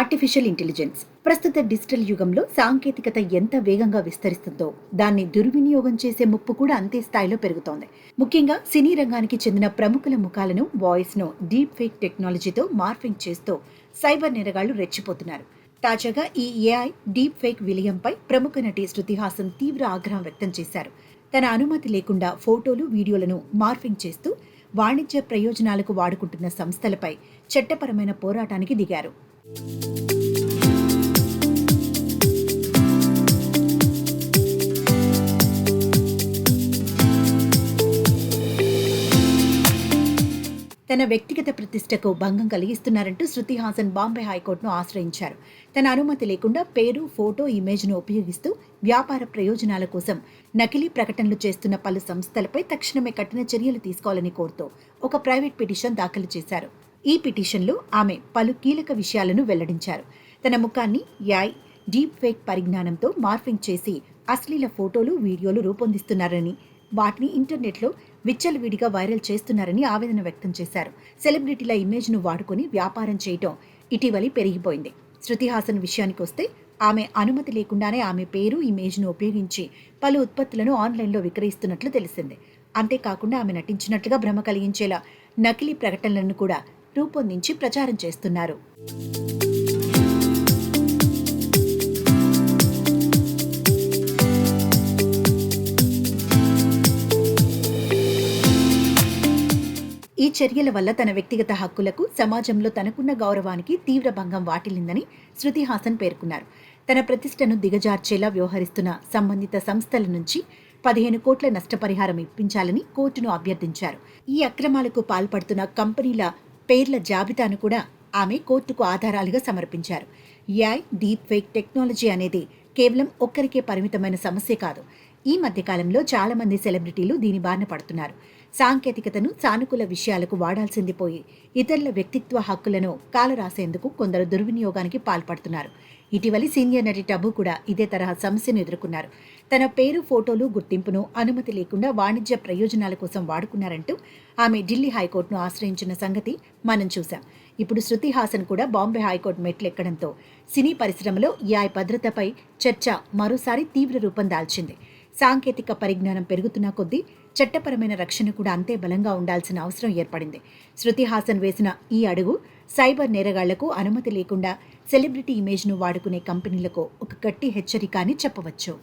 Artificial intelligence ప్రస్తుత digital యుగంలో సాంకేతికత ఎంత వేగంగా విస్తరిస్తుందో దాన్ని దుర్వినియోగం చేసే ముప్పు కూడా అంతే స్థాయిలో పెరుగుతోంది. ముఖ్యంగా సినీ రంగానికి చెందిన ప్రముఖుల ముఖాలను, వాయిస్ ను డీప్ ఫేక్ టెక్నాలజీతో మార్ఫింగ్ చేస్తూ సైబర్ నేరగాళ్లు రెచ్చిపోతున్నారు. తాజాగా ఈ ఏఐ డీప్ ఫేక్ విలయంపై ప్రముఖ నటి శృతి హాసన్ తీవ్ర ఆగ్రహం వ్యక్తం చేశారు. తన అనుమతి లేకుండా ఫోటోలు, వీడియోలను మార్ఫింగ్ చేస్తూ వాణిజ్య ప్రయోజనాలకు వాడుకుంటున్న సంస్థలపై చట్టపరమైన పోరాటానికి దిగారు. తన వ్యక్తిగత ప్రతిష్టకు భంగం కలిగిస్తున్నారంటూ శృతి హాసన్ బాంబే హైకోర్టును ఆశ్రయించారు. తన అనుమతి లేకుండా పేరు, ఫోటో, ఇమేజ్ను ఉపయోగిస్తూ వ్యాపార ప్రయోజనాల కోసం నకిలీ ప్రకటనలు చేస్తున్న పలు సంస్థలపై తక్షణమే కఠిన చర్యలు తీసుకోవాలని కోరుతూ ఒక ప్రైవేట్ పిటిషన్ దాఖలు చేశారు. ఈ పిటిషన్లో ఆమె పలు కీలక విషయాలను వెల్లడించారు. తన ముఖాన్ని ఏఐ డీప్ ఫేక్ పరిజ్ఞానంతో మార్ఫింగ్ చేసి అశ్లీల ఫోటోలు, వీడియోలు రూపొందిస్తున్నారని, వాటిని ఇంటర్నెట్లో విచ్చలవిడిగా వైరల్ చేస్తున్నారని ఆవేదన వ్యక్తం చేశారు. సెలబ్రిటీల ఇమేజ్ను వాడుకొని వ్యాపారం చేయటం ఇటీవలి పెరిగిపోయింది. శృతి హాసన్ విషయానికి వస్తే ఆమె అనుమతి లేకుండానే ఆమె పేరు, ఇమేజ్ను ఉపయోగించి పలు ఉత్పత్తులను ఆన్లైన్లో విక్రయిస్తున్నట్లు తెలిసింది. అంతేకాకుండా ఆమె నటించినట్లుగా భ్రమ కలిగించేలా నకిలీ ప్రకటనలను కూడా రూపొందించి ప్రచారం చేస్తున్నారు. ఈ చర్యల వల్ల తన వ్యక్తిగత హక్కులకు, సమాజంలో తనకున్న గౌరవానికి తీవ్ర భంగం వాటిల్లిందని శృతి హాసన్ పేర్కొన్నారు. తన ప్రతిష్టను దిగజార్చేలా వ్యవహరిస్తున్న సంబంధిత సంస్థల నుంచి 15 కోట్ల నష్టపరిహారం ఇప్పించాలని కోర్టును అభ్యర్థించారు. ఈ అక్రమాలకు పాల్పడుతున్న కంపెనీల పేర్ల జాబితాను కూడా ఆమె కోర్టుకు ఆధారాలుగా సమర్పించారు. ఏఐ డీప్ ఫేక్ టెక్నాలజీ అనేది కేవలం ఒక్కరికే పరిమితమైన సమస్య కాదు. ఈ మధ్యకాలంలో చాలా మంది సెలబ్రిటీలు దీని బారిన పడుతున్నారు. సాంకేతికతను సానుకూల విషయాలకు వాడాల్సింది పోయి ఇతరుల వ్యక్తిత్వ హక్కులను కాలరాసేందుకు కొందరు దుర్వినియోగానికి పాల్పడుతున్నారు. ఇటీవలి సీనియర్ నటి టబు కూడా ఇదే తరహా సమస్యను ఎదుర్కొన్నారు. తన పేరు, ఫోటోలు, గుర్తింపును అనుమతి లేకుండా వాణిజ్య ప్రయోజనాల కోసం వాడుకున్నారంటూ ఆమె ఢిల్లీ హైకోర్టును ఆశ్రయించిన సంగతి మనం చూశాం. ఇప్పుడు శృతి హాసన్ కూడా బాంబే హైకోర్టు మెట్లెక్కడంతో సినీ పరిశ్రమలో ఏఐ భద్రతపై చర్చ మరోసారి తీవ్ర రూపం దాల్చింది. సాంకేతిక పరిజ్ఞానం పెరుగుతున్న కొద్దీ చట్టపరమైన రక్షణ కూడా అంతే బలంగా ఉండాల్సిన అవసరం ఏర్పడింది. శృతి హాసన్ వేసిన ఈ అడుగు సైబర్ నేరగాళ్లకు అనుమతి లేకుండా సెలబ్రిటీ ఇమేజ్ను వాడుకునే కంపెనీలకు ఒక గట్టి హెచ్చరిక అని చెప్పవచ్చు.